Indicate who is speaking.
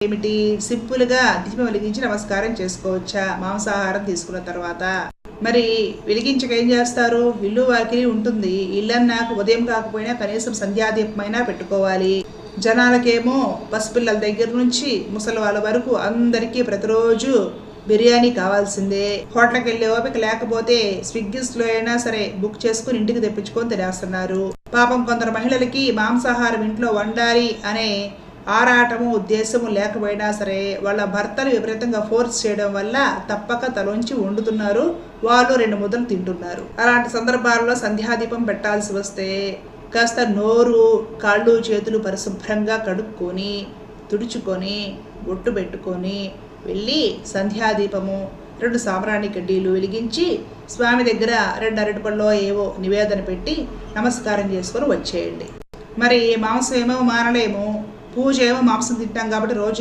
Speaker 1: ఏమిటి? సింపుల్గా దీపం వెలిగించి నమస్కారం చేసుకోవచ్చా మాంసాహారం తీసుకున్న తర్వాత? మరి వెలిగించక ఏం చేస్తారు? ఇల్లు వాకిలి ఉంటుంది. ఇల్లన్నాక ఉదయం కాకపోయినా కనీసం సంధ్యాదీపమైనా పెట్టుకోవాలి. జనాలకేమో పసిపిల్లల దగ్గర నుంచి ముసలి వాళ్ళ వరకు అందరికీ ప్రతిరోజు బిర్యానీ కావాల్సిందే. హోటల్కి వెళ్ళే ఓపిక లేకపోతే స్విగ్గీస్లో అయినా సరే బుక్ చేసుకుని ఇంటికి తెప్పించుకొని తినేస్తున్నారు. పాపం కొందరు మహిళలకి మాంసాహారం ఇంట్లో వండాలి అనే ఆరాటము ఉద్దేశము లేకపోయినా సరే వాళ్ళ భర్తలు విపరీతంగా ఫోర్స్ చేయడం వల్ల తప్పక తలోంచి వండుతున్నారు. వాళ్ళు 2 ముద్దలు తింటున్నారు. అలాంటి సందర్భాల్లో సంధ్యాదీపం పెట్టాల్సి వస్తే కాస్త నోరు, కాళ్ళు, చేతులు పరిశుభ్రంగా కడుక్కొని తుడుచుకొని బొట్టు పెట్టుకొని వెళ్ళి సంధ్యాదీపము 2 సాంబ్రాణి కడ్డీలు వెలిగించి స్వామి దగ్గర 2 అరటిపళ్ళో ఏవో నివేదన పెట్టి నమస్కారం చేసుకొని వచ్చేయండి. మరి మాంసం ఏమో మానలేము, పూజ ఏమో మాంసం తింటాం కాబట్టి రోజు